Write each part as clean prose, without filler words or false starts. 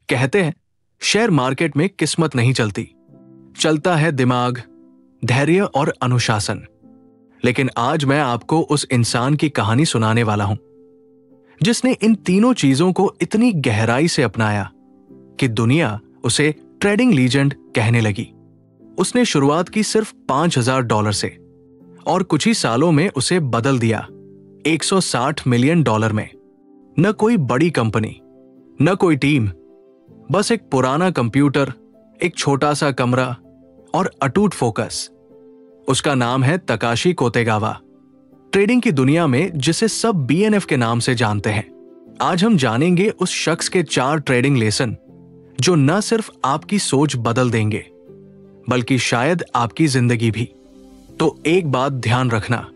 कहते हैं share market में किस्मत नहीं चलती, चलता है दिमाग, धैर्य और अनुशासन। लेकिन आज मैं आपको उस इंसान की कहानी सुनाने वाला हूं जिसने इन तीनों चीजों को इतनी गहराई से अपनाया कि दुनिया उसे ट्रेडिंग लीजेंड कहने लगी। उसने शुरुआत की सिर्फ $5,000 से और कुछ ही सालों में उसे बदल दिया $160 मिलियन में। न कोई बड़ी कंपनी, न कोई टीम, बस एक पुराना कंप्यूटर, एक छोटा सा कमरा और अटूट फोकस। उसका नाम है तकाशी कोतेगावा। ट्रेडिंग की दुनिया में जिसे सब BNF के नाम से जानते हैं। आज हम जानेंगे उस शख्स के 4 ट्रेडिंग लेसन जो न सिर्फ आपकी सोच बदल देंगे बल्कि शायद आपकी जिंदगी भी। तो एक बात ध्यान रखना,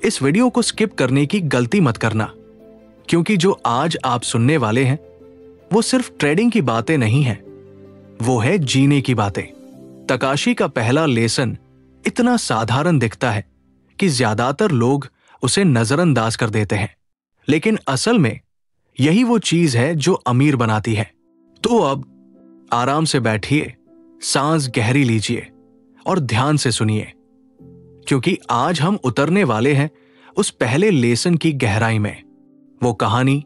इस वीडियो को स्किप करने की गलती मत करना, क्योंकि जो आज आप सुनने वाले हैं वो सिर्फ ट्रेडिंग की बातें नहीं हैं, वो है जीने की बातें। तकाशी का पहला लेसन इतना साधारण दिखता है कि ज्यादातर लोग उसे नजरअंदाज कर देते हैं, लेकिन असल में यही वो चीज है जो अमीर बनाती है। तो अब आराम से बैठिए, सांस गहरी लीजिए और ध्यान से सुनिए, क्योंकि आज हम उतरने वाले हैं उस पहले लेसन की गहराई में। वो कहानी,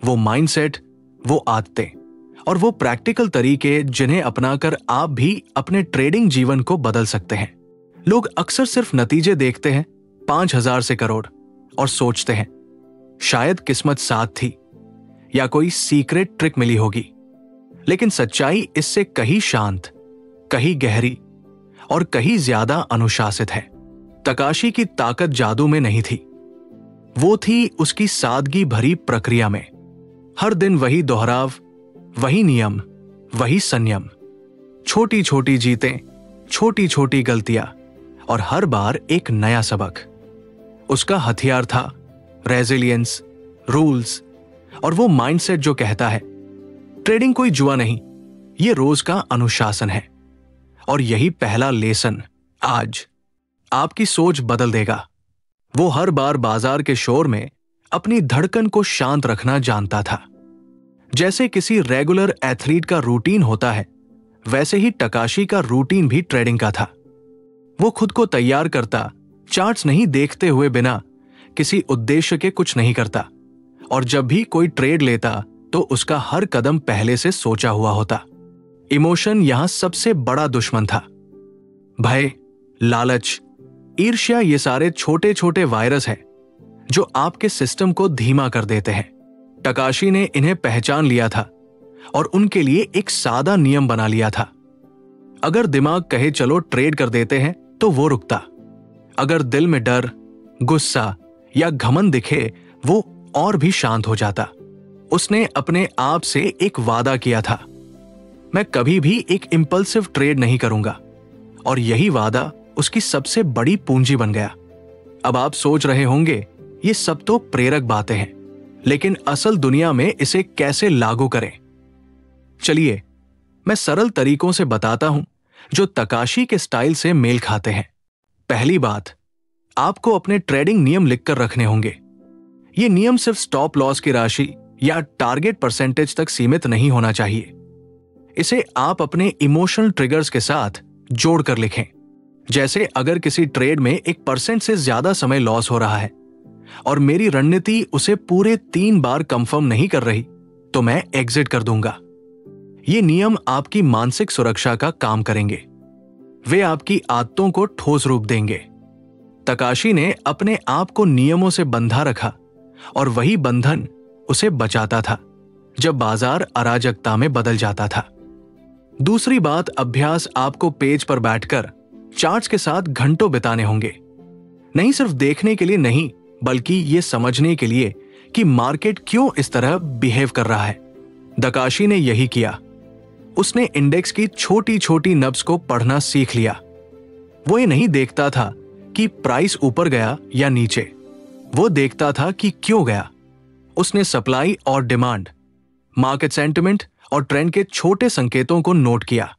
वो माइंडसेट, वो आदतें और वो प्रैक्टिकल तरीके जिन्हें अपनाकर आप भी अपने ट्रेडिंग जीवन को बदल सकते हैं। लोग अक्सर सिर्फ नतीजे देखते हैं, 5,000 से करोड़, और सोचते हैं शायद किस्मत साथ थी या कोई सीक्रेट ट्रिक मिली होगी। लेकिन सच्चाई इससे कहीं शांत, कहीं गहरी और कहीं ज्यादा अनुशासित है। तकाशी की ताकत जादू में नहीं थी, वो थी उसकी सादगी भरी प्रक्रिया में। हर दिन वही दोहराव, वही नियम, वही संयम, छोटी छोटी जीतें, छोटी छोटी गलतियां और हर बार एक नया सबक। उसका हथियार था रेजिलियंस, रूल्स और वो माइंडसेट जो कहता है ट्रेडिंग कोई जुआ नहीं, ये रोज का अनुशासन है। और यही पहला लेसन आज आपकी सोच बदल देगा। वो हर बार बाजार के शोर में अपनी धड़कन को शांत रखना जानता था। जैसे किसी रेगुलर एथलीट का रूटीन होता है, वैसे ही तकाशी का रूटीन भी ट्रेडिंग का था। वो खुद को तैयार करता, चार्ट्स नहीं देखते हुए बिना किसी उद्देश्य के कुछ नहीं करता, और जब भी कोई ट्रेड लेता तो उसका हर कदम पहले से सोचा हुआ होता। इमोशन यहां सबसे बड़ा दुश्मन था। भय, लालच, ईर्ष्या, ये सारे छोटे छोटे वायरस हैं जो आपके सिस्टम को धीमा कर देते हैं। तकाशी ने इन्हें पहचान लिया था और उनके लिए एक सादा नियम बना लिया था। अगर दिमाग कहे चलो ट्रेड कर देते हैं तो वो रुकता। अगर दिल में डर, गुस्सा या घमंड दिखे वो और भी शांत हो जाता। उसने अपने आप से एक वादा किया था, मैं कभी भी एक इंपल्सिव ट्रेड नहीं करूंगा, और यही वादा उसकी सबसे बड़ी पूंजी बन गया। अब आप सोच रहे होंगे ये सब तो प्रेरक बातें हैं, लेकिन असल दुनिया में इसे कैसे लागू करें? चलिए मैं सरल तरीकों से बताता हूं जो तकाशी के स्टाइल से मेल खाते हैं। पहली बात, आपको अपने ट्रेडिंग नियम लिखकर रखने होंगे। ये नियम सिर्फ स्टॉप लॉस की राशि या टारगेट परसेंटेज तक सीमित नहीं होना चाहिए। इसे आप अपने इमोशनल ट्रिगर्स के साथ जोड़कर लिखें। जैसे अगर किसी ट्रेड में 1% से ज्यादा समय लॉस हो रहा है और मेरी रणनीति उसे पूरे 3 बार कंफर्म नहीं कर रही, तो मैं एग्जिट कर दूंगा। ये नियम आपकी मानसिक सुरक्षा का काम करेंगे। वे आपकी आदतों को ठोस रूप देंगे। तकाशी ने अपने आप को नियमों से बंधा रखा और वही बंधन उसे बचाता था जब बाजार अराजकता में बदल जाता था। दूसरी बात, अभ्यास आपको पेज पर बैठकर चार्ट्स के साथ घंटों बिताने होंगे। नहीं सिर्फ देखने के लिए नहीं, बल्कि ये समझने के लिए कि मार्केट क्यों इस तरह बिहेव कर रहा है। तकाशी ने यही किया। उसने इंडेक्स की छोटी छोटी नब्ज को पढ़ना सीख लिया। वो ये नहीं देखता था कि प्राइस ऊपर गया या नीचे, वो देखता था कि क्यों गया। उसने सप्लाई और डिमांड, मार्केट सेंटिमेंट और ट्रेंड के छोटे संकेतों को नोट किया।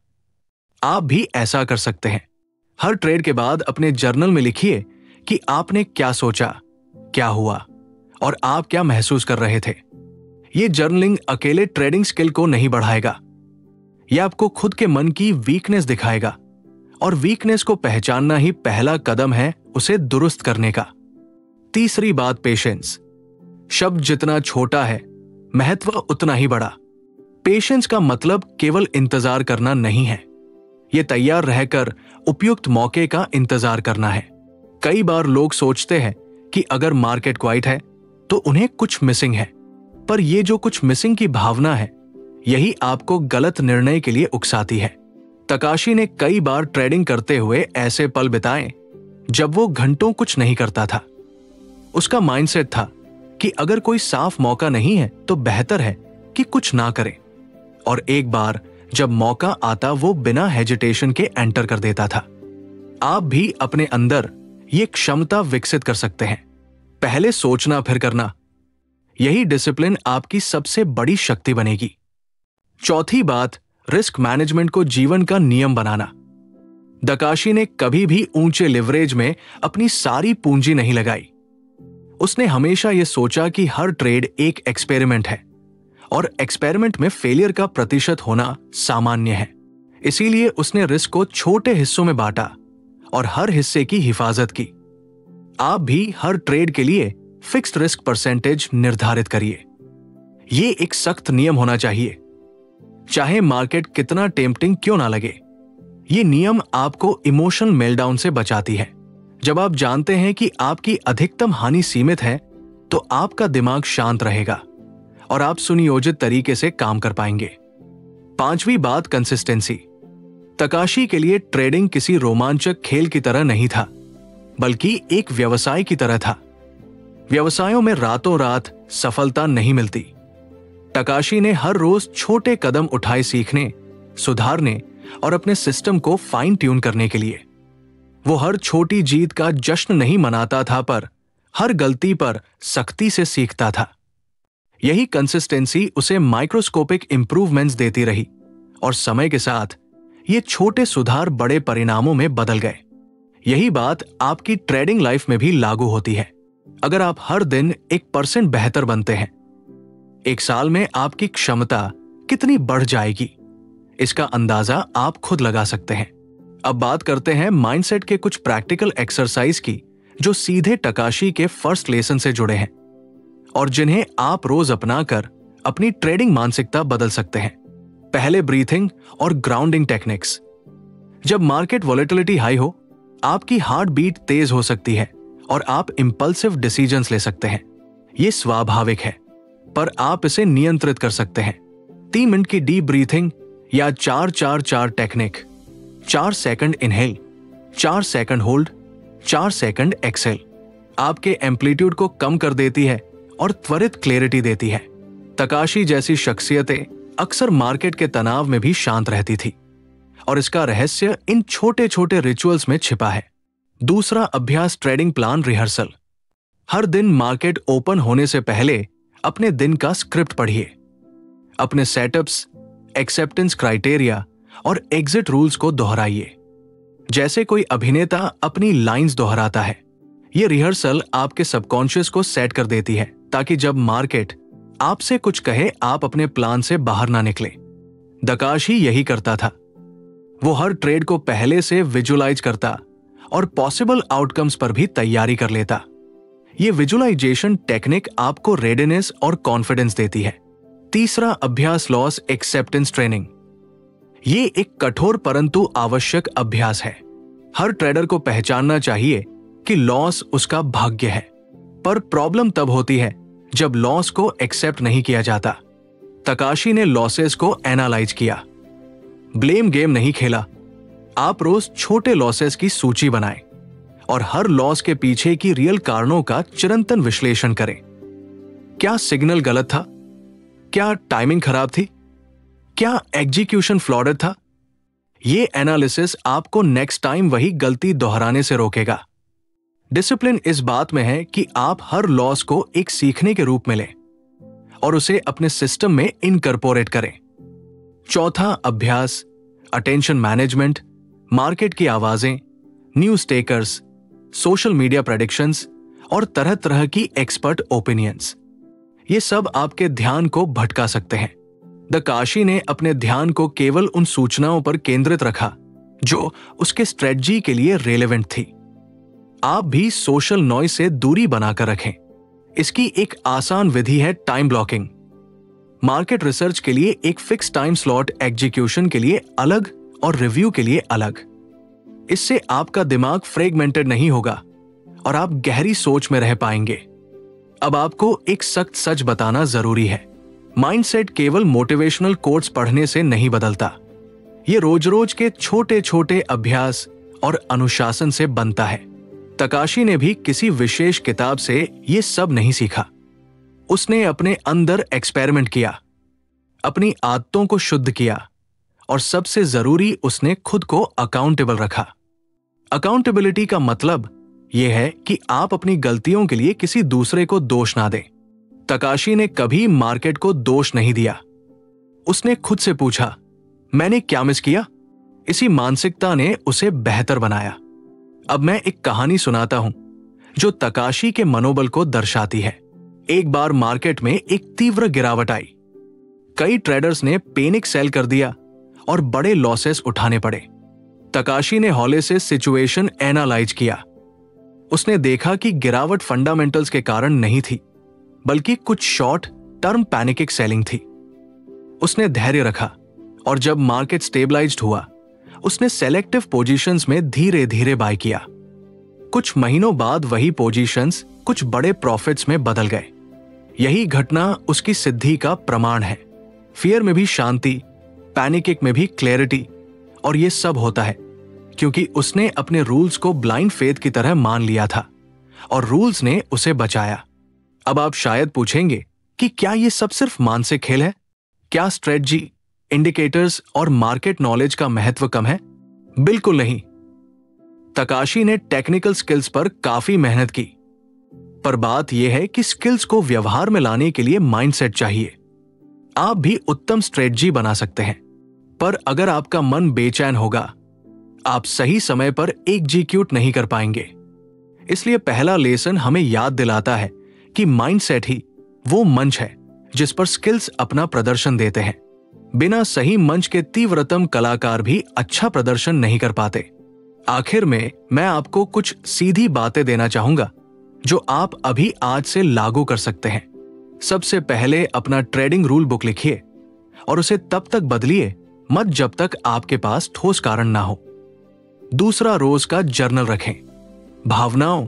आप भी ऐसा कर सकते हैं। हर ट्रेड के बाद अपने जर्नल में लिखिए कि आपने क्या सोचा, क्या हुआ और आप क्या महसूस कर रहे थे। ये जर्नलिंग अकेले ट्रेडिंग स्किल को नहीं बढ़ाएगा, यह आपको खुद के मन की वीकनेस दिखाएगा, और वीकनेस को पहचानना ही पहला कदम है उसे दुरुस्त करने का। तीसरी बात, पेशेंस। शब्द जितना छोटा है, महत्व उतना ही बड़ा। पेशेंस का मतलब केवल इंतजार करना नहीं है, यह तैयार रहकर उपयुक्त मौके का इंतजार करना है। कई बार लोग सोचते हैं कि अगर मार्केट क्वाइट है तो उन्हें कुछ मिसिंग है, पर यह जो कुछ मिसिंग की भावना है, यही आपको गलत निर्णय के लिए उकसाती है। तकाशी ने कई बार ट्रेडिंग करते हुए ऐसे पल बिताए जब वो घंटों कुछ नहीं करता था। उसका माइंडसेट था कि अगर कोई साफ मौका नहीं है तो बेहतर है कि कुछ ना करे, और एक बार जब मौका आता वो बिना हेजिटेशन के एंटर कर देता था। आप भी अपने अंदर ये क्षमता विकसित कर सकते हैं, पहले सोचना फिर करना। यही डिसिप्लिन आपकी सबसे बड़ी शक्ति बनेगी। चौथी बात, रिस्क मैनेजमेंट को जीवन का नियम बनाना। तकाशी ने कभी भी ऊंचे लिवरेज में अपनी सारी पूंजी नहीं लगाई। उसने हमेशा यह सोचा कि हर ट्रेड एक एक्सपेरिमेंट है, और एक्सपेरिमेंट में फेलियर का प्रतिशत होना सामान्य है। इसीलिए उसने रिस्क को छोटे हिस्सों में बांटा और हर हिस्से की हिफाजत की। आप भी हर ट्रेड के लिए फिक्स्ड रिस्क परसेंटेज निर्धारित करिए। यह एक सख्त नियम होना चाहिए, चाहे मार्केट कितना टेम्पटिंग क्यों ना लगे। ये नियम आपको इमोशनल मेल्टडाउन से बचाती है। जब आप जानते हैं कि आपकी अधिकतम हानि सीमित है, तो आपका दिमाग शांत रहेगा और आप सुनियोजित तरीके से काम कर पाएंगे। पांचवी बात, कंसिस्टेंसी। तकाशी के लिए ट्रेडिंग किसी रोमांचक खेल की तरह नहीं था, बल्कि एक व्यवसाय की तरह था। व्यवसायों में रातों रात सफलता नहीं मिलती। तकाशी ने हर रोज छोटे कदम उठाए सीखने, सुधारने और अपने सिस्टम को फाइन ट्यून करने के लिए। वो हर छोटी जीत का जश्न नहीं मनाता था, पर हर गलती पर सख्ती से सीखता था। यही कंसिस्टेंसी उसे माइक्रोस्कोपिक इंप्रूवमेंट्स देती रही, और समय के साथ ये छोटे सुधार बड़े परिणामों में बदल गए। यही बात आपकी ट्रेडिंग लाइफ में भी लागू होती है। अगर आप हर दिन 1% बेहतर बनते हैं, एक साल में आपकी क्षमता कितनी बढ़ जाएगी, इसका अंदाजा आप खुद लगा सकते हैं। अब बात करते हैं माइंडसेट के कुछ प्रैक्टिकल एक्सरसाइज की, जो सीधे तकाशी के फर्स्ट लेसन से जुड़े हैं और जिन्हें आप रोज अपनाकर अपनी ट्रेडिंग मानसिकता बदल सकते हैं। पहले, ब्रीथिंग और ग्राउंडिंग टेक्निक्स। जब मार्केट वॉलेटिलिटी हाई हो, आपकी हार्ट बीट तेज हो सकती है और आप इंपल्सिव डिसीजंस ले सकते हैं। यह स्वाभाविक है, पर आप इसे नियंत्रित कर सकते हैं। 3 मिनट की डीप ब्रीथिंग या 4-4-4 technique. 4 second inhale, 4 second hold, 4 second exhale आपके एम्पलीट्यूड को कम कर देती है और त्वरित क्लैरिटी देती है। तकाशी जैसी शख्सियतें अक्सर मार्केट के तनाव में भी शांत रहती थी, और इसका रहस्य इन छोटे छोटे रिचुअल्स में छिपा है। दूसरा अभ्यास, ट्रेडिंग प्लान रिहर्सल। हर दिन मार्केट ओपन होने से पहले अपने दिन का स्क्रिप्ट पढ़िए। अपने सेटअप्स, एक्सेप्टेंस क्राइटेरिया और एग्जिट रूल्स को दोहराइए, जैसे कोई अभिनेता अपनी लाइंस दोहराता है। यह रिहर्सल आपके सबकॉन्शियस को सेट कर देती है, ताकि जब मार्केट आपसे कुछ कहे, आप अपने प्लान से बाहर ना निकले। तकाशी यही करता था। वो हर ट्रेड को पहले से विजुअलाइज करता और पॉसिबल आउटकम्स पर भी तैयारी कर लेता। ये विजुअलाइजेशन टेक्निक आपको रेडीनेस और कॉन्फिडेंस देती है। तीसरा अभ्यास, लॉस एक्सेप्टेंस ट्रेनिंग। ये एक कठोर परंतु आवश्यक अभ्यास है। हर ट्रेडर को पहचानना चाहिए कि लॉस उसका भाग्य है, पर प्रॉब्लम तब होती है जब लॉस को एक्सेप्ट नहीं किया जाता। तकाशी ने लॉसेस को एनालाइज किया, ब्लेम गेम नहीं खेला। आप रोज छोटे लॉसेस की सूची बनाएं और हर लॉस के पीछे की रियल कारणों का चिरंतन विश्लेषण करें। क्या सिग्नल गलत था? क्या टाइमिंग खराब थी? क्या एग्जीक्यूशन फ्लॉडेड था? यह एनालिसिस आपको नेक्स्ट टाइम वही गलती दोहराने से रोकेगा। डिसिप्लिन इस बात में है कि आप हर लॉस को एक सीखने के रूप में लें और उसे अपने सिस्टम में इनकॉर्पोरेट करें। चौथा अभ्यास, अटेंशन मैनेजमेंट। मार्केट की आवाजें, news takers, social media predictions और तरह तरह की एक्सपर्ट ओपिनियंस, ये सब आपके ध्यान को भटका सकते हैं। तकाशी ने अपने ध्यान को केवल उन सूचनाओं पर केंद्रित रखा जो उसके स्ट्रेटजी के लिए रेलेवेंट थी। आप भी सोशल नॉइज से दूरी बनाकर रखें। इसकी एक आसान विधि है टाइम ब्लॉकिंग। मार्केट रिसर्च के लिए एक फिक्स टाइम स्लॉट, एग्जीक्यूशन के लिए अलग और रिव्यू के लिए अलग। इससे आपका दिमाग फ्रेगमेंटेड नहीं होगा और आप गहरी सोच में रह पाएंगे। अब आपको एक सख्त सच बताना जरूरी है। माइंडसेट केवल मोटिवेशनल कोट्स पढ़ने से नहीं बदलता। ये रोज रोज के छोटे छोटे अभ्यास और अनुशासन से बनता है। तकाशी ने भी किसी विशेष किताब से ये सब नहीं सीखा। उसने अपने अंदर एक्सपेरिमेंट किया, अपनी आदतों को शुद्ध किया और सबसे जरूरी उसने खुद को अकाउंटेबल रखा। अकाउंटेबिलिटी का मतलब यह है कि आप अपनी गलतियों के लिए किसी दूसरे को दोष ना दें। तकाशी ने कभी मार्केट को दोष नहीं दिया। उसने खुद से पूछा, मैंने क्या मिस किया? इसी मानसिकता ने उसे बेहतर बनाया। अब मैं एक कहानी सुनाता हूं जो तकाशी के मनोबल को दर्शाती है। एक बार मार्केट में एक तीव्र गिरावट आई। कई ट्रेडर्स ने पैनिक सेल कर दिया और बड़े लॉसेस उठाने पड़े। तकाशी ने हौले से सिचुएशन एनालाइज किया। उसने देखा कि गिरावट फंडामेंटल्स के कारण नहीं थी, बल्कि कुछ शॉर्ट टर्म पैनिकिक सेलिंग थी। उसने धैर्य रखा और जब मार्केट स्टेबलाइज्ड हुआ, उसने सेलेक्टिव पोजीशंस में धीरे धीरे बाय किया। कुछ महीनों बाद वही पोजीशंस कुछ बड़े प्रॉफिट्स में बदल गए। यही घटना उसकी सिद्धि का प्रमाण है। फियर में भी शांति, पैनिकिक में भी क्लैरिटी, और यह सब होता है क्योंकि उसने अपने रूल्स को ब्लाइंड फेथ की तरह मान लिया था और रूल्स ने उसे बचाया। अब आप शायद पूछेंगे कि क्या यह सब सिर्फ मानसिक खेल है? क्या स्ट्रेटजी, इंडिकेटर्स और मार्केट नॉलेज का महत्व कम है? बिल्कुल नहीं। तकाशी ने टेक्निकल स्किल्स पर काफी मेहनत की, पर बात यह है कि स्किल्स को व्यवहार में लाने के लिए माइंडसेट चाहिए। आप भी उत्तम स्ट्रेटजी बना सकते हैं, पर अगर आपका मन बेचैन होगा, आप सही समय पर एग्जीक्यूट नहीं कर पाएंगे। इसलिए पहला लेसन हमें याद दिलाता है कि माइंडसेट ही वो मंच है जिस पर स्किल्स अपना प्रदर्शन देते हैं। बिना सही मंच के तीव्रतम कलाकार भी अच्छा प्रदर्शन नहीं कर पाते। आखिर में मैं आपको कुछ सीधी बातें देना चाहूंगा जो आप अभी आज से लागू कर सकते हैं। सबसे पहले अपना ट्रेडिंग रूल बुक लिखिए और उसे तब तक बदलिए मत जब तक आपके पास ठोस कारण ना हो। दूसरा, रोज का जर्नल रखें। भावनाओं,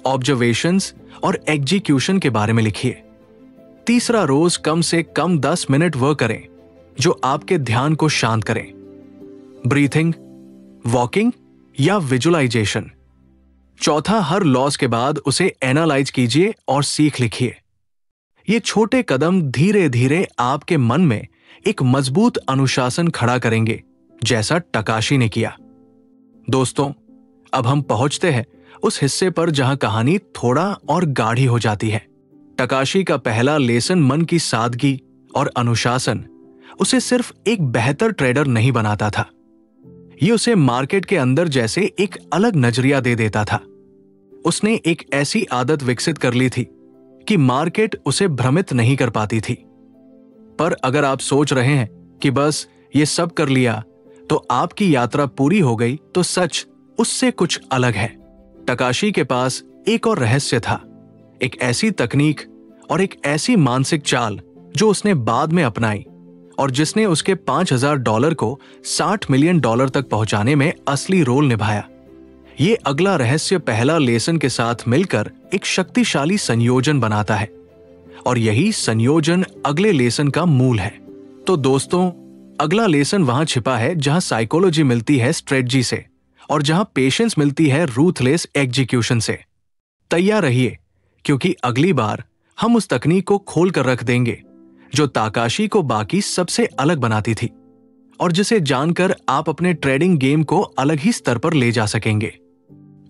ऑब्जर्वेशंस और एग्जीक्यूशन के बारे में लिखिए। तीसरा, रोज कम से कम 10 मिनट वह करें जो आपके ध्यान को शांत करें। ब्रीथिंग, वॉकिंग या विजुअलाइजेशन। चौथा, हर लॉस के बाद उसे एनालाइज कीजिए और सीख लिखिए। ये छोटे कदम धीरे धीरे आपके मन में एक मजबूत अनुशासन खड़ा करेंगे, जैसा तकाशी ने किया। दोस्तों, अब हम पहुंचते हैं उस हिस्से पर जहां कहानी थोड़ा और गाढ़ी हो जाती है। तकाशी का पहला लेसन मन की सादगी और अनुशासन उसे सिर्फ एक बेहतर ट्रेडर नहीं बनाता था, ये उसे मार्केट के अंदर जैसे एक अलग नजरिया दे देता था। उसने एक ऐसी आदत विकसित कर ली थी कि मार्केट उसे भ्रमित नहीं कर पाती थी। पर अगर आप सोच रहे हैं कि बस ये सब कर लिया तो आपकी यात्रा पूरी हो गई, तो सच उससे कुछ अलग है। तकाशी के पास एक और रहस्य था, एक ऐसी तकनीक और एक ऐसी मानसिक चाल जो उसने बाद में अपनाई और जिसने उसके $5000 को $60 मिलियन तक पहुंचाने में असली रोल निभाया। ये अगला रहस्य पहला लेसन के साथ मिलकर एक शक्तिशाली संयोजन बनाता है और यही संयोजन अगले लेसन का मूल है। तो दोस्तों, अगला लेसन वहां छिपा है जहां साइकोलॉजी मिलती है स्ट्रेटजी से और जहां पेशेंस मिलती है रूथलेस एग्जीक्यूशन से। तैयार रहिए, क्योंकि अगली बार हम उस तकनीक को खोल कर रख देंगे जो तकाशी को बाकी सबसे अलग बनाती थी और जिसे जानकर आप अपने ट्रेडिंग गेम को अलग ही स्तर पर ले जा सकेंगे।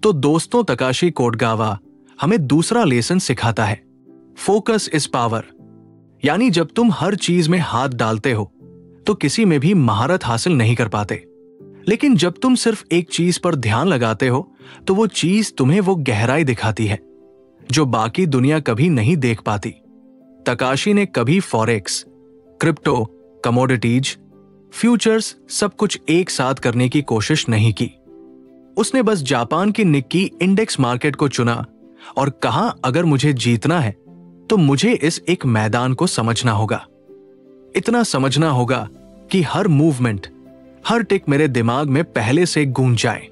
तो दोस्तों, तकाशी कोडगावा हमें दूसरा लेसन सिखाता है, फोकस इज पावर। यानी जब तुम हर चीज में हाथ डालते हो तो किसी में भी महारत हासिल नहीं कर पाते, लेकिन जब तुम सिर्फ एक चीज पर ध्यान लगाते हो तो वो चीज तुम्हें वो गहराई दिखाती है जो बाकी दुनिया कभी नहीं देख पाती। तकाशी ने कभी फॉरेक्स, क्रिप्टो कमोडिटीज, फ्यूचर्स, सब कुछ एक साथ करने की कोशिश नहीं की। उसने बस जापान की निक्की इंडेक्स मार्केट को चुना और कहा, अगर मुझे जीतना है तो मुझे इस एक मैदान को समझना होगा। इतना समझना होगा कि हर मूवमेंट, हर टिक मेरे दिमाग में पहले से गूंज जाए।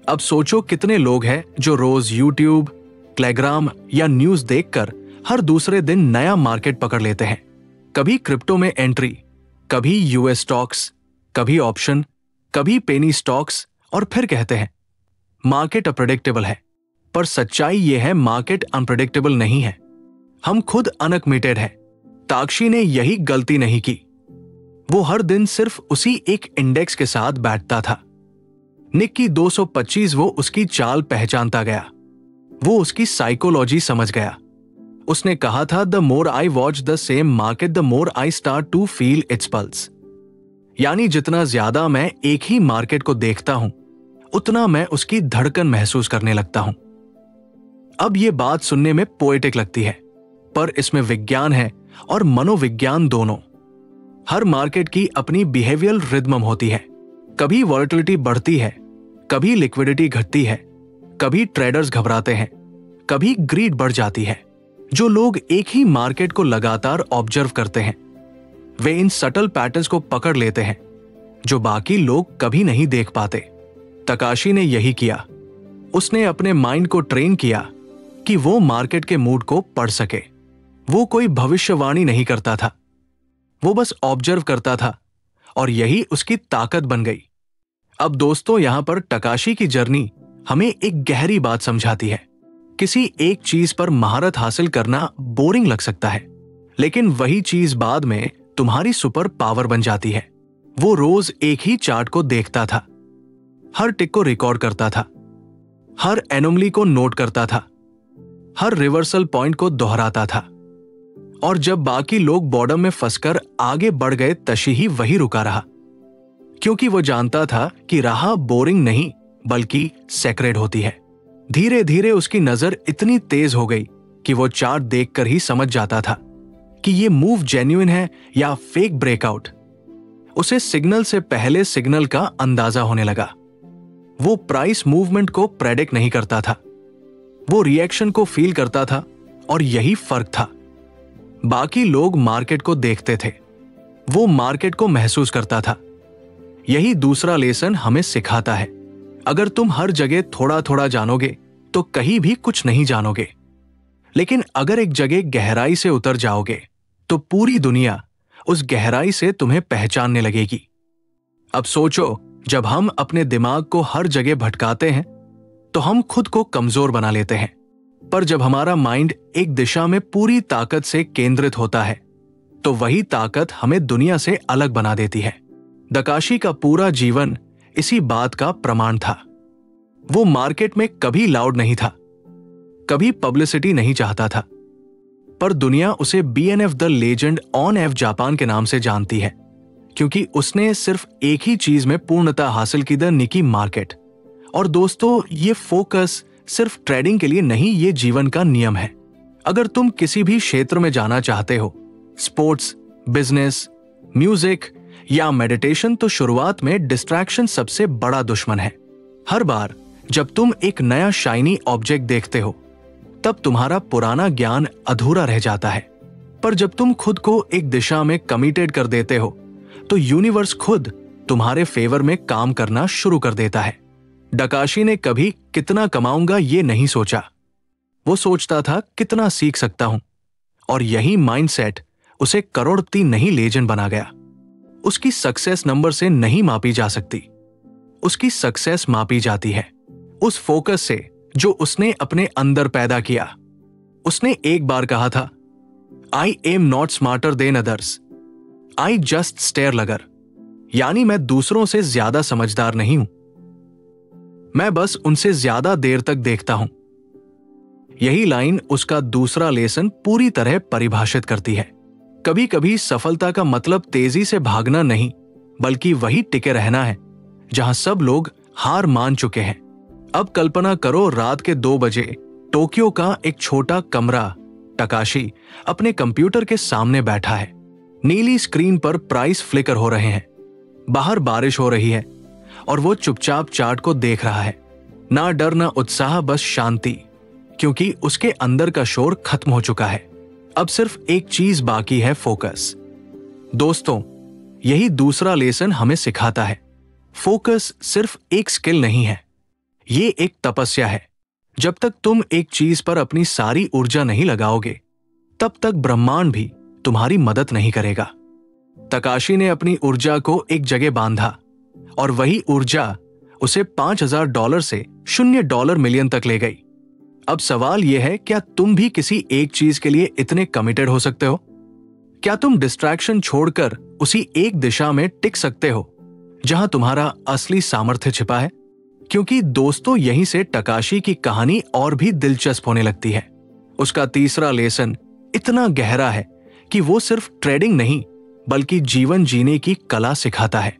अब सोचो कितने लोग हैं जो रोज यूट्यूब, टेलीग्राम या न्यूज देखकर हर दूसरे दिन नया मार्केट पकड़ लेते हैं। कभी क्रिप्टो में एंट्री, कभी यूएस स्टॉक्स, कभी ऑप्शन, कभी पेनी स्टॉक्स, और फिर कहते हैं मार्केट अनप्रेडिक्टेबल है। पर सच्चाई यह है, मार्केट अनप्रेडिक्टेबल नहीं है, हम खुद अनकमिटेड हैं। ताक्षी ने यही गलती नहीं की। वो हर दिन सिर्फ उसी एक इंडेक्स के साथ बैठता था। निक्की 225 वो उसकी चाल पहचानता गया, वो उसकी साइकोलॉजी समझ गया। उसने कहा था, the more I watch the same market the more I start to feel its pulse. यानी जितना ज्यादा मैं एक ही मार्केट को देखता हूं, उतना मैं उसकी धड़कन महसूस करने लगता हूं। अब यह बात सुनने में पोएटिक लगती है, पर इसमें विज्ञान है और मनोविज्ञान दोनों। हर मार्केट की अपनी बिहेवियरल रिदम होती है। कभी वॉलेटिलिटी बढ़ती है, कभी लिक्विडिटी घटती है, कभी ट्रेडर्स घबराते हैं, कभी ग्रीड बढ़ जाती है। जो लोग एक ही मार्केट को लगातार ऑब्जर्व करते हैं, वे इन सटल पैटर्न्स को पकड़ लेते हैं जो बाकी लोग कभी नहीं देख पाते। तकाशी ने यही किया। उसने अपने माइंड को ट्रेन किया कि वो मार्केट के मूड को पढ़ सके। वो कोई भविष्यवाणी नहीं करता था, वो बस ऑब्जर्व करता था, और यही उसकी ताकत बन गई। अब दोस्तों, यहां पर तकाशी की जर्नी हमें एक गहरी बात समझाती है। किसी एक चीज पर महारत हासिल करना बोरिंग लग सकता है, लेकिन वही चीज बाद में तुम्हारी सुपर पावर बन जाती है। वो रोज एक ही चार्ट को देखता था, हर टिक को रिकॉर्ड करता था, हर एनोमली को नोट करता था, हर रिवर्सल पॉइंट को दोहराता था, और जब बाकी लोग बॉर्डम में फंसकर आगे बढ़ गए, तशी ही वही रुका रहा, क्योंकि वो जानता था कि राह बोरिंग नहीं बल्कि सेक्रेड होती है। धीरे धीरे उसकी नजर इतनी तेज हो गई कि वो चार्ट देखकर ही समझ जाता था कि ये मूव जेन्युइन है या फेक ब्रेकआउट। उसे सिग्नल से पहले सिग्नल का अंदाजा होने लगा। वो प्राइस मूवमेंट को प्रेडिक्ट नहीं करता था, वो रिएक्शन को फील करता था, और यही फर्क था। बाकी लोग मार्केट को देखते थे, वो मार्केट को महसूस करता था। यही दूसरा लेसन हमें सिखाता है। अगर तुम हर जगह थोड़ा थोड़ा जानोगे तो कहीं भी कुछ नहीं जानोगे, लेकिन अगर एक जगह गहराई से उतर जाओगे तो पूरी दुनिया उस गहराई से तुम्हें पहचानने लगेगी। अब सोचो, जब हम अपने दिमाग को हर जगह भटकाते हैं तो हम खुद को कमजोर बना लेते हैं, पर जब हमारा माइंड एक दिशा में पूरी ताकत से केंद्रित होता है तो वही ताकत हमें दुनिया से अलग बना देती है। तकाशी का पूरा जीवन इसी बात का प्रमाण था। वो मार्केट में कभी लाउड नहीं था, कभी पब्लिसिटी नहीं चाहता था, पर दुनिया उसे BNF the legend on F Japan के नाम से जानती है, क्योंकि उसने सिर्फ एक ही चीज में पूर्णता हासिल की, द निकी मार्केट। और दोस्तों, ये फोकस सिर्फ ट्रेडिंग के लिए नहीं, ये जीवन का नियम है। अगर तुम किसी भी क्षेत्र में जाना चाहते हो, स्पोर्ट्स, बिजनेस, म्यूजिक या मेडिटेशन, तो शुरुआत में डिस्ट्रैक्शन सबसे बड़ा दुश्मन है। हर बार जब तुम एक नया शाइनी ऑब्जेक्ट देखते हो, तब तुम्हारा पुराना ज्ञान अधूरा रह जाता है। पर जब तुम खुद को एक दिशा में कमिटेड कर देते हो, तो यूनिवर्स खुद तुम्हारे फेवर में काम करना शुरू कर देता है। तकाशी ने कभी कितना कमाऊंगा ये नहीं सोचा, वो सोचता था कितना सीख सकता हूं, और यही माइंडसेट उसे करोड़पति नहीं लेजेंड बना गया। उसकी सक्सेस नंबर से नहीं मापी जा सकती, उसकी सक्सेस मापी जाती है उस फोकस से जो उसने अपने अंदर पैदा किया। उसने एक बार कहा था, I am not smarter than others, I just stare longer. यानी मैं दूसरों से ज्यादा समझदार नहीं हूं, मैं बस उनसे ज्यादा देर तक देखता हूं। यही लाइन उसका दूसरा लेसन पूरी तरह परिभाषित करती है। कभी कभी सफलता का मतलब तेजी से भागना नहीं, बल्कि वही टिके रहना है जहां सब लोग हार मान चुके हैं। अब कल्पना करो, रात के 2 बजे टोक्यो का एक छोटा कमरा, तकाशी अपने कंप्यूटर के सामने बैठा है। नीली स्क्रीन पर प्राइस फ्लिकर हो रहे हैं, बाहर बारिश हो रही है और वो चुपचाप चार्ट को देख रहा है। ना डर ना उत्साह, बस शांति, क्योंकि उसके अंदर का शोर खत्म हो चुका है। अब सिर्फ एक चीज बाकी है, फोकस। दोस्तों, यही दूसरा लेसन हमें सिखाता है, फोकस सिर्फ एक स्किल नहीं है, ये एक तपस्या है। जब तक तुम एक चीज पर अपनी सारी ऊर्जा नहीं लगाओगे, तब तक ब्रह्मांड भी तुम्हारी मदद नहीं करेगा। तकाशी ने अपनी ऊर्जा को एक जगह बांधा और वही ऊर्जा उसे $5000 से $0 मिलियन तक ले गई। अब सवाल यह है, क्या तुम भी किसी एक चीज के लिए इतने कमिटेड हो सकते हो? क्या तुम डिस्ट्रैक्शन छोड़कर उसी एक दिशा में टिक सकते हो जहां तुम्हारा असली सामर्थ्य छिपा है? क्योंकि दोस्तों, यहीं से तकाशी की कहानी और भी दिलचस्प होने लगती है। उसका तीसरा लेसन इतना गहरा है कि वो सिर्फ ट्रेडिंग नहीं, बल्कि जीवन जीने की कला सिखाता है।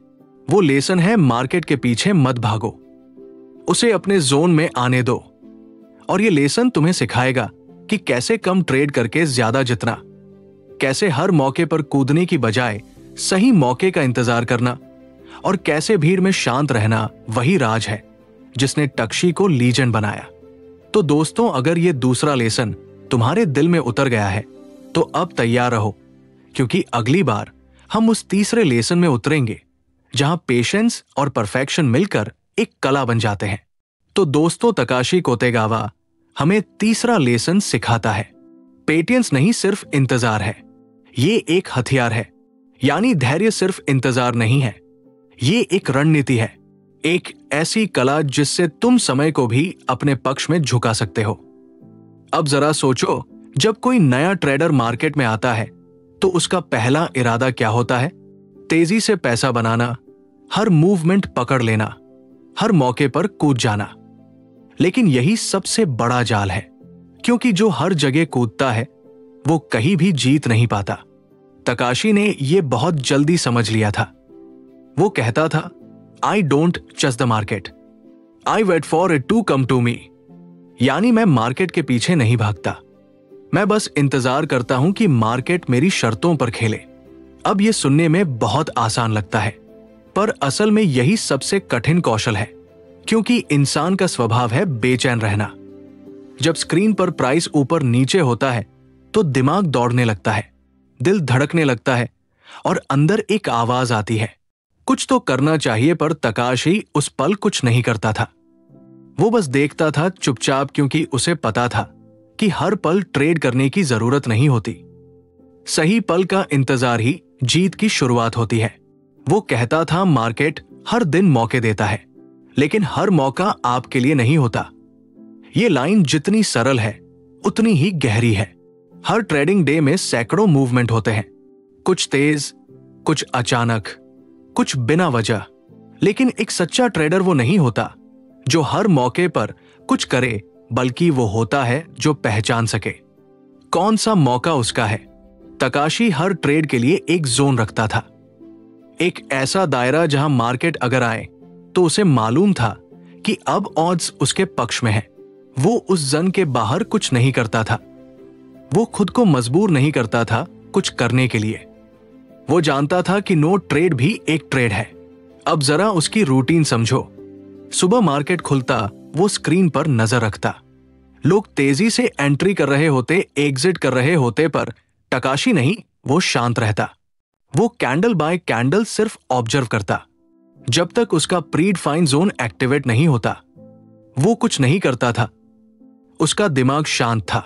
वो लेसन है, मार्केट के पीछे मत भागो, उसे अपने जोन में आने दो। और ये लेसन तुम्हें सिखाएगा कि कैसे कम ट्रेड करके ज्यादा जितना, कैसे हर मौके पर कूदने की बजाय सही मौके का इंतजार करना, और कैसे भीड़ में शांत रहना वही राज है जिसने तकाशी को लीजेंड बनाया। तो दोस्तों, अगर ये दूसरा लेसन तुम्हारे दिल में उतर गया है तो अब तैयार रहो, क्योंकि अगली बार हम उस तीसरे लेसन में उतरेंगे जहां पेशेंस और परफेक्शन मिलकर एक कला बन जाते हैं। तो दोस्तों, तकाशी कोतेगावा हमें तीसरा लेसन सिखाता है, पेटियंस नहीं सिर्फ इंतजार है, ये एक हथियार है। यानी धैर्य सिर्फ इंतजार नहीं है, ये एक रणनीति है, एक ऐसी कला जिससे तुम समय को भी अपने पक्ष में झुका सकते हो। अब जरा सोचो, जब कोई नया ट्रेडर मार्केट में आता है तो उसका पहला इरादा क्या होता है? तेजी से पैसा बनाना, हर मूवमेंट पकड़ लेना, हर मौके पर कूद जाना। लेकिन यही सबसे बड़ा जाल है, क्योंकि जो हर जगह कूदता है वो कहीं भी जीत नहीं पाता। तकाशी ने यह बहुत जल्दी समझ लिया था। वो कहता था, I don't just the market, I wait for it to come to me. यानी मैं मार्केट के पीछे नहीं भागता, मैं बस इंतजार करता हूं कि मार्केट मेरी शर्तों पर खेले। अब यह सुनने में बहुत आसान लगता है, पर असल में यही सबसे कठिन कौशल है, क्योंकि इंसान का स्वभाव है बेचैन रहना। जब स्क्रीन पर प्राइस ऊपर नीचे होता है तो दिमाग दौड़ने लगता है, दिल धड़कने लगता है और अंदर एक आवाज आती है, कुछ तो करना चाहिए। पर तकाशी उस पल कुछ नहीं करता था, वो बस देखता था चुपचाप, क्योंकि उसे पता था कि हर पल ट्रेड करने की जरूरत नहीं होती, सही पल का इंतजार ही जीत की शुरुआत होती है। वो कहता था, मार्केट हर दिन मौके देता है, लेकिन हर मौका आपके लिए नहीं होता। ये लाइन जितनी सरल है उतनी ही गहरी है। हर ट्रेडिंग डे में सैकड़ों मूवमेंट होते हैं, कुछ तेज, कुछ अचानक, कुछ बिना वजह। लेकिन एक सच्चा ट्रेडर वो नहीं होता जो हर मौके पर कुछ करे, बल्कि वो होता है जो पहचान सके कौन सा मौका उसका है। तकाशी हर ट्रेड के लिए एक जोन रखता था, एक ऐसा दायरा जहां मार्केट अगर आए तो उसे मालूम था कि अब ऑड्स उसके पक्ष में है। वो उस जोन के बाहर कुछ नहीं करता था, वो खुद को मजबूर नहीं करता था कुछ करने के लिए। वो जानता था कि नो ट्रेड भी एक ट्रेड है। अब जरा उसकी रूटीन समझो। सुबह मार्केट खुलता, वो स्क्रीन पर नजर रखता, लोग तेजी से एंट्री कर रहे होते, एग्जिट कर रहे होते, पर तकाशी नहीं, वो शांत रहता। वो कैंडल बाय कैंडल सिर्फ ऑब्जर्व करता, जब तक उसका प्री डिफाइंड जोन एक्टिवेट नहीं होता। वो कुछ नहीं करता था, उसका दिमाग शांत था,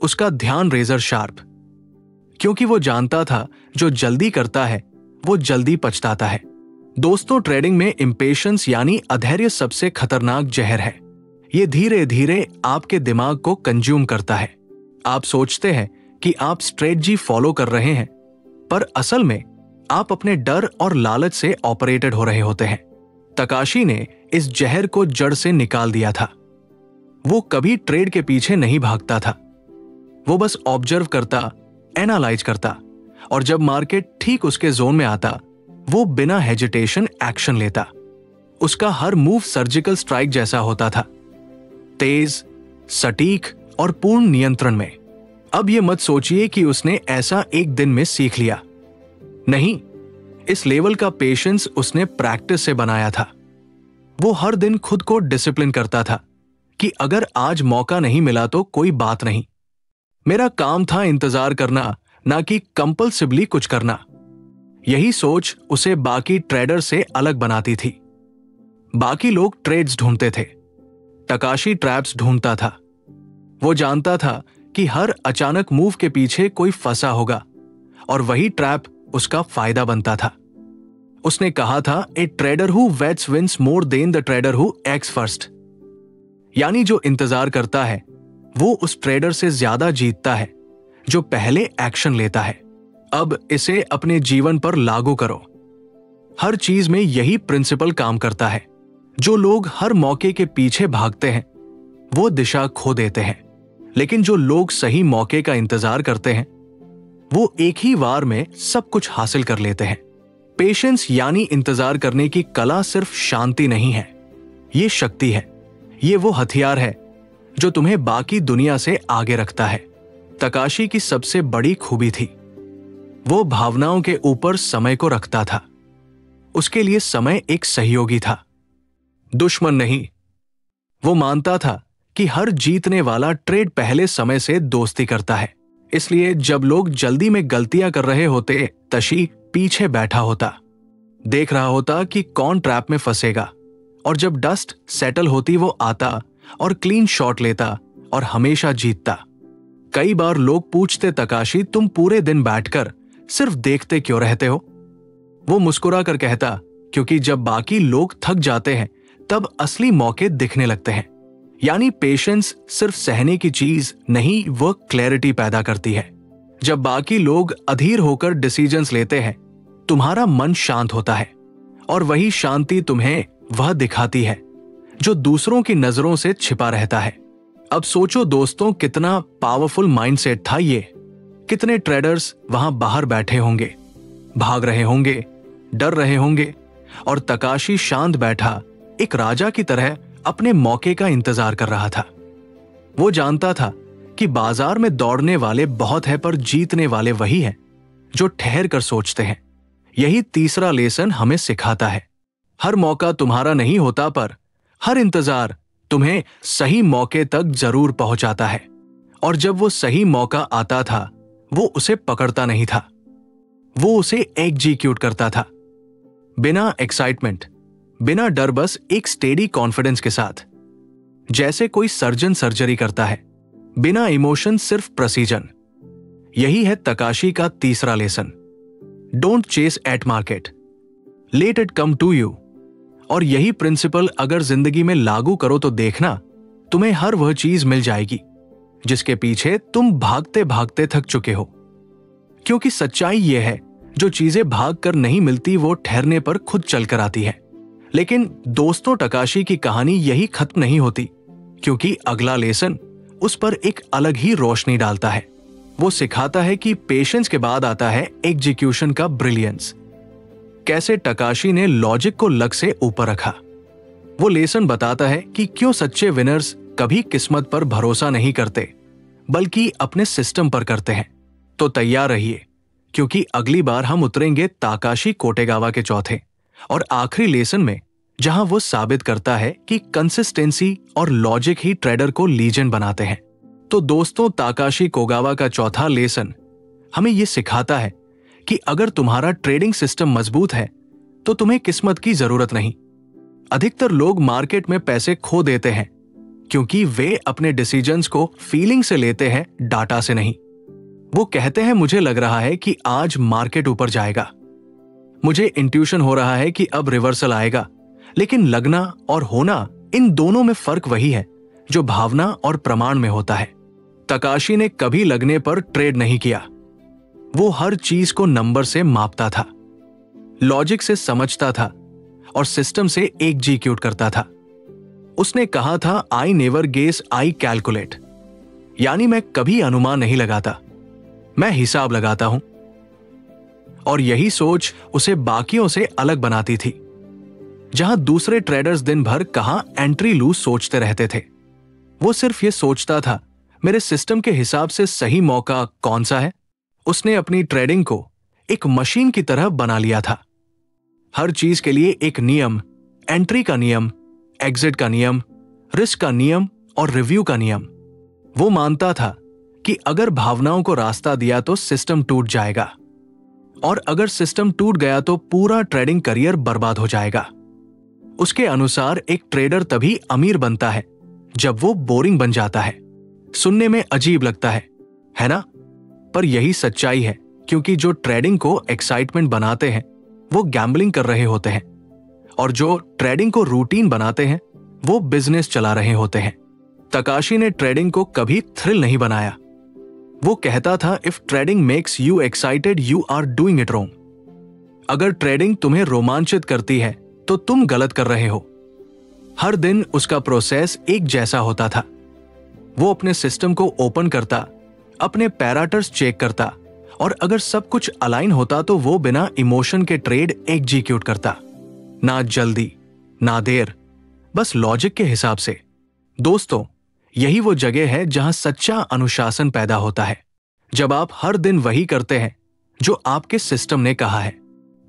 उसका ध्यान रेजर शार्प, क्योंकि वो जानता था जो जल्दी करता है वो जल्दी पछताता है। दोस्तों, ट्रेडिंग में इंपेशेंस यानी अधैर्य सबसे खतरनाक जहर है। ये धीरे धीरे आपके दिमाग को कंज्यूम करता है। आप सोचते हैं कि आप स्ट्रेटजी फॉलो कर रहे हैं, पर असल में आप अपने डर और लालच से ऑपरेटेड हो रहे होते हैं। तकाशी ने इस जहर को जड़ से निकाल दिया था। वो कभी ट्रेड के पीछे नहीं भागता था, वो बस ऑब्जर्व करता, एनालाइज करता, और जब मार्केट ठीक उसके जोन में आता वो बिना हेजिटेशन एक्शन लेता। उसका हर मूव सर्जिकल स्ट्राइक जैसा होता था, तेज, सटीक और पूर्ण नियंत्रण में। अब यह मत सोचिए कि उसने ऐसा एक दिन में सीख लिया। नहीं, इस लेवल का पेशेंस उसने प्रैक्टिस से बनाया था। वो हर दिन खुद को डिसिप्लिन करता था कि अगर आज मौका नहीं मिला तो कोई बात नहीं। मेरा काम था इंतजार करना, ना कि कंपल्सिवली कुछ करना। यही सोच उसे बाकी ट्रेडर से अलग बनाती थी। बाकी लोग ट्रेड्स ढूंढते थे, तकाशी ट्रैप्स ढूंढता था। वो जानता था कि हर अचानक मूव के पीछे कोई फंसा होगा और वही ट्रैप उसका फायदा बनता था। उसने कहा था, a trader who waits wins more than the trader who acts first. यानी जो इंतजार करता है वो उस ट्रेडर से ज्यादा जीतता है जो पहले एक्शन लेता है। अब इसे अपने जीवन पर लागू करो। हर चीज में यही प्रिंसिपल काम करता है। जो लोग हर मौके के पीछे भागते हैं वो दिशा खो देते हैं, लेकिन जो लोग सही मौके का इंतजार करते हैं वो एक ही वार में सब कुछ हासिल कर लेते हैं। पेशेंस यानी इंतजार करने की कला सिर्फ शांति नहीं है, ये शक्ति है। ये वो हथियार है जो तुम्हें बाकी दुनिया से आगे रखता है। तकाशी की सबसे बड़ी खूबी थी वो भावनाओं के ऊपर समय को रखता था। उसके लिए समय एक सहयोगी था, दुश्मन नहीं। वो मानता था कि हर जीतने वाला ट्रेड पहले समय से दोस्ती करता है। इसलिए जब लोग जल्दी में गलतियां कर रहे होते, तशी पीछे बैठा होता, देख रहा होता कि कौन ट्रैप में फंसेगा, और जब डस्ट सेटल होती वो आता और क्लीन शॉट लेता और हमेशा जीतता। कई बार लोग पूछते, तकाशी तुम पूरे दिन बैठकर सिर्फ देखते क्यों रहते हो? वो मुस्कुरा कर कहता, क्योंकि जब बाकी लोग थक जाते हैं तब असली मौके दिखने लगते हैं। यानी पेशेंस सिर्फ सहने की चीज नहीं, वो क्लैरिटी पैदा करती है। जब बाकी लोग अधीर होकर डिसीजंस लेते हैं तुम्हारा मन शांत होता है, और वही शांति तुम्हें वह दिखाती है जो दूसरों की नजरों से छिपा रहता है। अब सोचो दोस्तों, कितना पावरफुल माइंडसेट था ये। कितने ट्रेडर्स वहां बाहर बैठे होंगे, भाग रहे होंगे, डर रहे होंगे, और तकाशी शांत बैठा एक राजा की तरह अपने मौके का इंतजार कर रहा था। वो जानता था कि बाजार में दौड़ने वाले बहुत है, पर जीतने वाले वही हैं जो ठहर कर सोचते हैं। यही तीसरा लेसन हमें सिखाता है। हर मौका तुम्हारा नहीं होता, पर हर इंतजार तुम्हें सही मौके तक जरूर पहुंचाता है। और जब वो सही मौका आता था वो उसे पकड़ता नहीं था, वो उसे एग्जीक्यूट करता था। बिना एक्साइटमेंट, बिना डर, बस एक स्टेडी कॉन्फिडेंस के साथ, जैसे कोई सर्जन सर्जरी करता है। बिना इमोशन, सिर्फ प्रेसिजन। यही है तकाशी का तीसरा lesson. Don't chase at market, let it come to you. और यही प्रिंसिपल अगर जिंदगी में लागू करो तो देखना तुम्हें हर वह चीज मिल जाएगी जिसके पीछे तुम भागते भागते थक चुके हो। क्योंकि सच्चाई यह है, जो चीजें भाग कर नहीं मिलती वो ठहरने पर खुद चलकर आती है। लेकिन दोस्तों, तकाशी की कहानी यही खत्म नहीं होती, क्योंकि अगला लेसन उस पर एक अलग ही रोशनी डालता है। वो सिखाता है कि पेशेंस के बाद आता है एग्जीक्यूशन का ब्रिलियंस। कैसे तकाशी ने लॉजिक को लक से ऊपर रखा। वो लेसन बताता है कि क्यों सच्चे विनर्स कभी किस्मत पर भरोसा नहीं करते, बल्कि अपने सिस्टम पर करते हैं। तो तैयार रहिए, क्योंकि अगली बार हम उतरेंगे ताकाशी कोटेगावा के चौथे और आखिरी लेसन में, जहां वो साबित करता है कि कंसिस्टेंसी और लॉजिक ही ट्रेडर को लीजेंड बनाते हैं। तो दोस्तों, ताकाशी कोगावा का चौथा लेसन हमें यह सिखाता है कि अगर तुम्हारा ट्रेडिंग सिस्टम मजबूत है तो तुम्हें किस्मत की जरूरत नहीं। अधिकतर लोग मार्केट में पैसे खो देते हैं क्योंकि वे अपने डिसीजंस को फीलिंग से लेते हैं, डाटा से नहीं। वो कहते हैं, मुझे लग रहा है कि आज मार्केट ऊपर जाएगा, मुझे इंट्यूशन हो रहा है कि अब रिवर्सल आएगा। लेकिन लगना और होना, इन दोनों में फर्क वही है जो भावना और प्रमाण में होता है। तकाशी ने कभी लगने पर ट्रेड नहीं किया। वो हर चीज को नंबर से मापता था, लॉजिक से समझता था और सिस्टम से एग्जीक्यूट करता था। उसने कहा था, I never guess, I calculate. यानी मैं कभी अनुमान नहीं लगाता, मैं हिसाब लगाता हूं। और यही सोच उसे बाकियों से अलग बनाती थी। जहां दूसरे ट्रेडर्स दिन भर कहां एंट्री लूज सोचते रहते थे, वो सिर्फ ये सोचता था, मेरे सिस्टम के हिसाब से सही मौका कौन सा है। उसने अपनी ट्रेडिंग को एक मशीन की तरह बना लिया था। हर चीज के लिए एक नियम, एंट्री का नियम, एग्जिट का नियम, रिस्क का नियम और रिव्यू का नियम। वो मानता था कि अगर भावनाओं को रास्ता दिया तो सिस्टम टूट जाएगा, और अगर सिस्टम टूट गया तो पूरा ट्रेडिंग करियर बर्बाद हो जाएगा। उसके अनुसार एक ट्रेडर तभी अमीर बनता है जब वो बोरिंग बन जाता है। सुनने में अजीब लगता है ना? पर यही सच्चाई है, क्योंकि जो ट्रेडिंग को एक्साइटमेंट बनाते हैं वो गैम्बलिंग कर रहे होते हैं, और जो ट्रेडिंग को रूटीन बनाते हैं वो बिजनेस चला रहे होते हैं। तकाशी ने ट्रेडिंग को कभी थ्रिल नहीं बनाया। वो कहता था, if trading makes you excited you are doing it wrong. अगर ट्रेडिंग तुम्हें रोमांचित करती है तो तुम गलत कर रहे हो। हर दिन उसका प्रोसेस एक जैसा होता था। वो अपने सिस्टम को ओपन करता, अपने पैराटर्स चेक करता, और अगर सब कुछ अलाइन होता तो वो बिना इमोशन के ट्रेड एग्जीक्यूट करता। ना जल्दी ना देर, बस लॉजिक के हिसाब से। दोस्तों, यही वो जगह है जहां सच्चा अनुशासन पैदा होता है। जब आप हर दिन वही करते हैं जो आपके सिस्टम ने कहा है,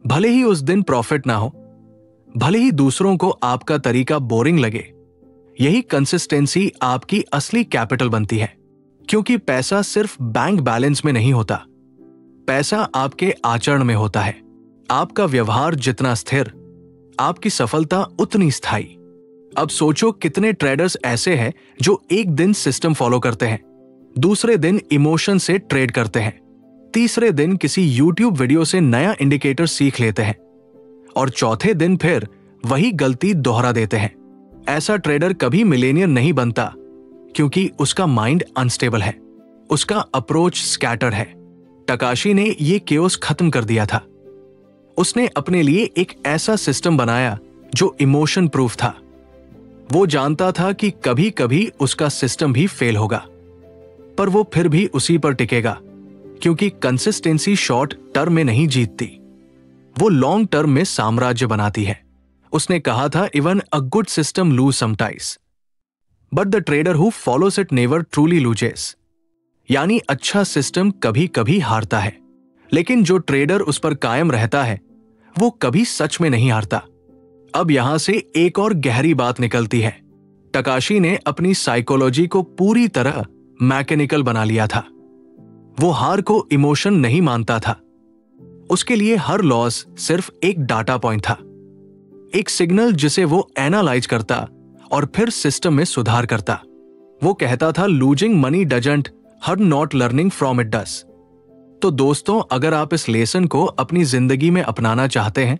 भले ही उस दिन प्रॉफिट ना हो, भले ही दूसरों को आपका तरीका बोरिंग लगे, यही कंसिस्टेंसी आपकी असली कैपिटल बनती है। क्योंकि पैसा सिर्फ बैंक बैलेंस में नहीं होता, पैसा आपके आचरण में होता है। आपका व्यवहार जितना स्थिर, आपकी सफलता उतनी स्थायी। अब सोचो, कितने ट्रेडर्स ऐसे हैं जो एक दिन सिस्टम फॉलो करते हैं, दूसरे दिन इमोशन से ट्रेड करते हैं, तीसरे दिन किसी यूट्यूब वीडियो से नया इंडिकेटर सीख लेते हैं, और चौथे दिन फिर वही गलती दोहरा देते हैं। ऐसा ट्रेडर कभी मिलेनियर नहीं बनता, क्योंकि उसका माइंड अनस्टेबल है, उसका अप्रोच स्कैटर्ड है। तकाशी ने ये केओस खत्म कर दिया था। उसने अपने लिए एक ऐसा सिस्टम बनाया जो इमोशन प्रूफ था। वो जानता था कि कभी कभी उसका सिस्टम भी फेल होगा, पर वो फिर भी उसी पर टिकेगा, क्योंकि कंसिस्टेंसी शॉर्ट टर्म में नहीं जीतती, वो लॉन्ग टर्म में साम्राज्य बनाती है। उसने कहा था, even a good system lose sometimes, but the trader who follows it never truly loses. यानी अच्छा सिस्टम कभी कभी हारता है, लेकिन जो ट्रेडर उस पर कायम रहता है वो कभी सच में नहीं हारता। अब यहां से एक और गहरी बात निकलती है। तकाशी ने अपनी साइकोलॉजी को पूरी तरह मैकेनिकल बना लिया था। वो हार को इमोशन नहीं मानता था। उसके लिए हर लॉस सिर्फ एक डाटा पॉइंट था, एक सिग्नल जिसे वो एनालाइज करता और फिर सिस्टम में सुधार करता। वो कहता था, losing money doesn't hurt, not learning from it does. तो दोस्तों, अगर आप इस लेसन को अपनी जिंदगी में अपनाना चाहते हैं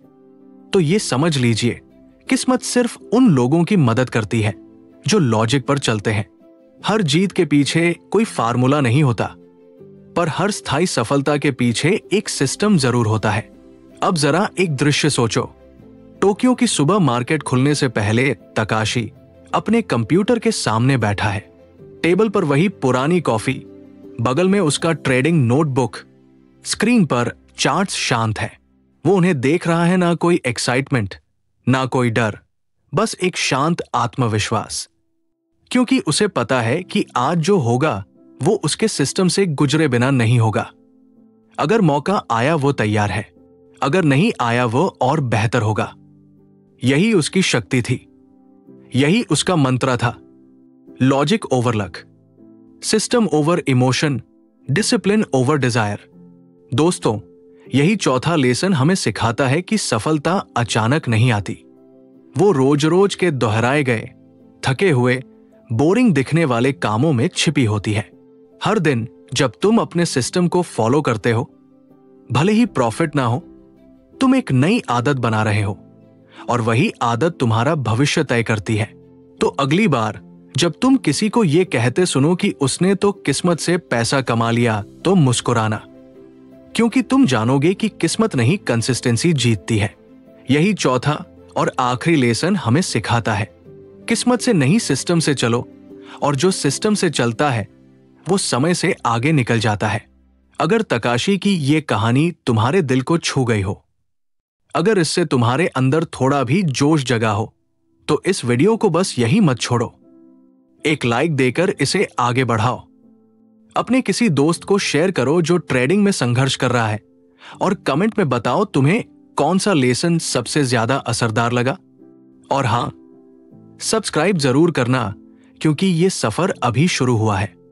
तो ये समझ लीजिए, किस्मत सिर्फ उन लोगों की मदद करती है जो लॉजिक पर चलते हैं। हर जीत के पीछे कोई फार्मूला नहीं होता, पर हर स्थायी सफलता के पीछे एक सिस्टम जरूर होता है। अब जरा एक दृश्य सोचो। टोक्यो की सुबह मार्केट खुलने से पहले तकाशी अपने कंप्यूटर के सामने बैठा है। टेबल पर वही पुरानी कॉफी, बगल में उसका ट्रेडिंग नोटबुक, स्क्रीन पर चार्ट्स शांत है। वो उन्हें देख रहा है, ना कोई एक्साइटमेंट, ना कोई डर, बस एक शांत आत्मविश्वास। क्योंकि उसे पता है कि आज जो होगा वो उसके सिस्टम से गुजरे बिना नहीं होगा। अगर मौका आया वो तैयार है, अगर नहीं आया वो और बेहतर होगा। यही उसकी शक्ति थी, यही उसका मंत्र था। Logic over luck, system over emotion, discipline over desire. दोस्तों, यही चौथा लेसन हमें सिखाता है कि सफलता अचानक नहीं आती। वो रोज रोज के दोहराए गए, थके हुए, बोरिंग दिखने वाले कामों में छिपी होती है। हर दिन जब तुम अपने सिस्टम को फॉलो करते हो, भले ही प्रॉफिट ना हो, तुम एक नई आदत बना रहे हो, और वही आदत तुम्हारा भविष्य तय करती है। तो अगली बार जब तुम किसी को यह कहते सुनो कि उसने तो किस्मत से पैसा कमा लिया, तो मुस्कुराना, क्योंकि तुम जानोगे कि किस्मत नहीं, कंसिस्टेंसी जीतती है। यही चौथा और आखिरी लेसन हमें सिखाता है, किस्मत से नहीं सिस्टम से चलो, और जो सिस्टम से चलता है वो समय से आगे निकल जाता है। अगर तकाशी की ये कहानी तुम्हारे दिल को छू गई हो, अगर इससे तुम्हारे अंदर थोड़ा भी जोश जगा हो, तो इस वीडियो को बस यही मत छोड़ो। एक लाइक देकर इसे आगे बढ़ाओ। अपने किसी दोस्त को शेयर करो जो ट्रेडिंग में संघर्ष कर रहा है, और कमेंट में बताओ तुम्हें कौन सा लेसन सबसे ज्यादा असरदार लगा। और हां, सब्सक्राइब जरूर करना, क्योंकि ये सफर अभी शुरू हुआ है।